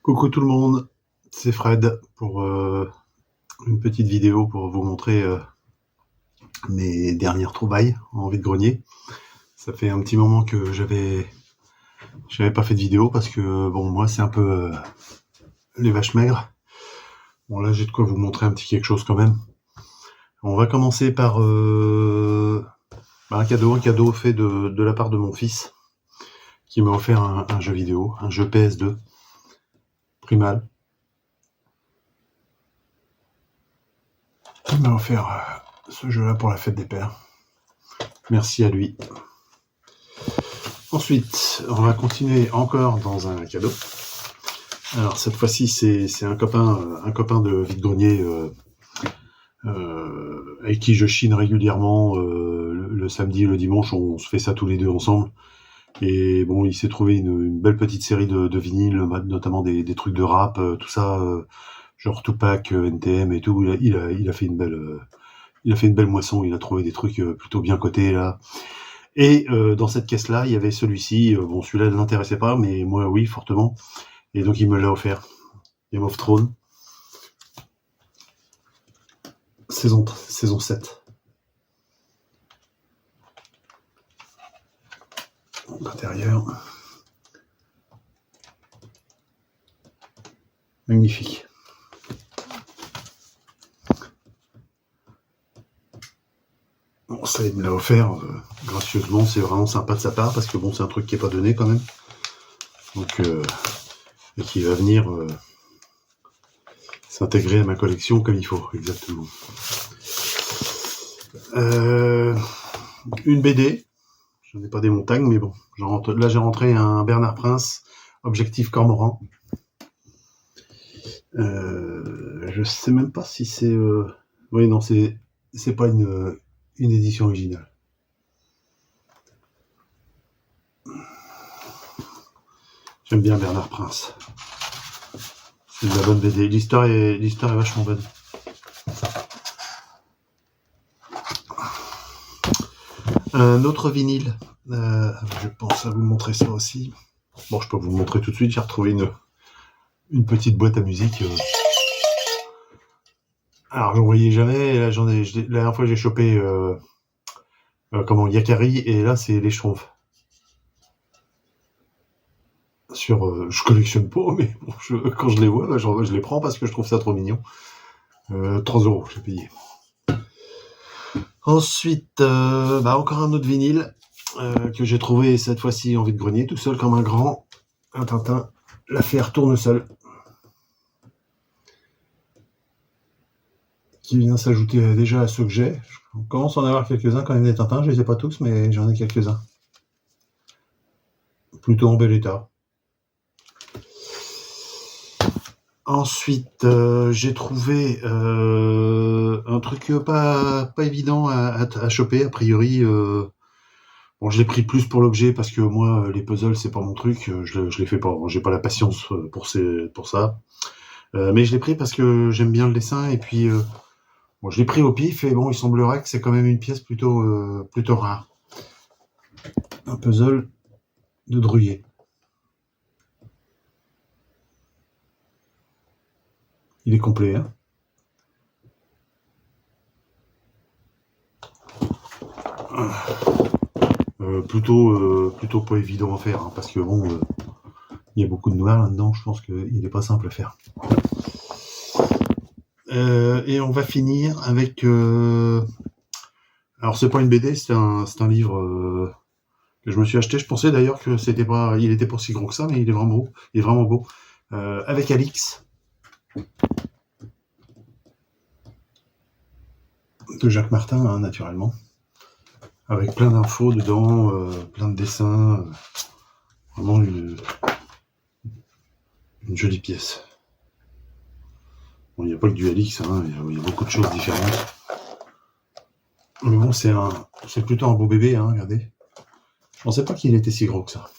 Coucou tout le monde, c'est Fred pour une petite vidéo pour vous montrer mes dernières trouvailles en vide-grenier. Ça fait un petit moment que j'avais pas fait de vidéo parce que bon, moi c'est un peu les vaches maigres. Bon, là j'ai de quoi vous montrer un petit quelque chose quand même. On va commencer par un cadeau fait de la part de mon fils qui m'a offert un jeu vidéo, un jeu PS2 Primal. Il m'a offert ce jeu-là pour la fête des pères. Merci à lui. Ensuite, on va continuer encore dans un cadeau. Alors cette fois-ci, c'est un copain de vide-grenier avec qui je chine régulièrement le samedi et le dimanche. On se fait ça tous les deux ensemble. Et bon, il s'est trouvé une belle petite série de vinyles, notamment des trucs de rap, tout ça, genre Tupac, NTM et tout. Il a fait une belle moisson. Il a trouvé des trucs plutôt bien cotés là. Et dans cette caisse-là, il y avait celui-ci. Bon, celui-là ne l'intéressait pas, mais moi, oui, fortement. Et donc, il me l'a offert. Game of Thrones. Saison 7. L'intérieur. Magnifique. Bon, ça, il me l'a offert gracieusement. C'est vraiment sympa de sa part parce que bon, c'est un truc qui n'est pas donné quand même. Donc, et qui va venir s'intégrer à ma collection comme il faut, exactement. Une BD. Je n'en ai pas des montagnes, mais bon. Là, j'ai rentré un Bernard Prince, Objectif Cormoran. Je sais même pas si c'est... Oui, non, c'est pas une édition originale. J'aime bien Bernard Prince. C'est de la bonne BD. L'histoire est vachement bonne. Un autre vinyle. Je pense à vous montrer ça aussi. Bon, je peux vous le montrer tout de suite. J'ai retrouvé une petite boîte à musique. Alors, j'en voyais jamais. Là, la dernière fois, j'ai chopé Yakari, et là, c'est les Schtroumpfs. Je collectionne pas, mais bon, quand je les vois, je les prends parce que je trouve ça trop mignon. 3 € j'ai payé. Ensuite, encore un autre vinyle que j'ai trouvé cette fois-ci en vide-grenier, tout seul comme un grand. Un Tintin, l'affaire Tournesol, qui vient s'ajouter déjà à ceux que j'ai. Je commence à en avoir quelques-uns quand même des Tintins, je les ai pas tous, mais j'en ai quelques-uns. Plutôt en bel état. Ensuite, j'ai trouvé un truc pas évident à choper, a priori. Bon, je l'ai pris plus pour l'objet parce que moi, les puzzles, c'est pas mon truc. Je les fais pas. J'ai pas la patience pour ça. Mais je l'ai pris parce que j'aime bien le dessin et puis je l'ai pris au pif et bon, il semblerait que c'est quand même une pièce plutôt rare. Un puzzle de Druillet. Il est complet, hein. Plutôt pas évident à faire, hein, parce que bon, il y a beaucoup de noir là-dedans. Je pense qu'il est pas simple à faire. Et on va finir avec. Alors c'est pas une BD, c'est un livre que je me suis acheté. Je pensais d'ailleurs que il était pas si gros que ça, mais il est vraiment beau. Il est vraiment beau. Avec Alix de Jacques Martin, hein, naturellement, avec plein d'infos dedans, plein de dessins, vraiment une jolie pièce. Bon, il n'y a pas que du Alix, hein, il y a beaucoup de choses différentes. Mais bon, c'est plutôt un beau bébé, hein, regardez. Je pensais pas qu'il était si gros que ça.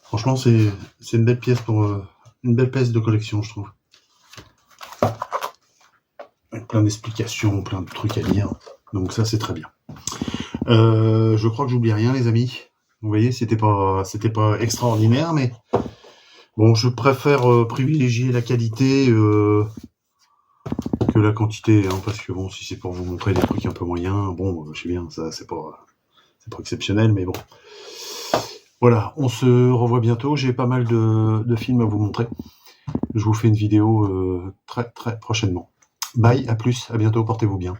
Franchement, c'est une belle pièce une belle pièce de collection, je trouve. Avec plein d'explications, plein de trucs à lire. Donc ça, c'est très bien. Je crois que j'oublie rien, les amis. Vous voyez, c'était pas extraordinaire, mais Bon, je préfère privilégier la qualité que la quantité, hein, parce que bon, si c'est pour vous montrer des trucs un peu moyens, bon, je sais bien, ça c'est pas exceptionnel, mais bon. Voilà, on se revoit bientôt. J'ai pas mal de films à vous montrer. Je vous fais une vidéo très très prochainement. Bye, à plus, à bientôt, portez-vous bien.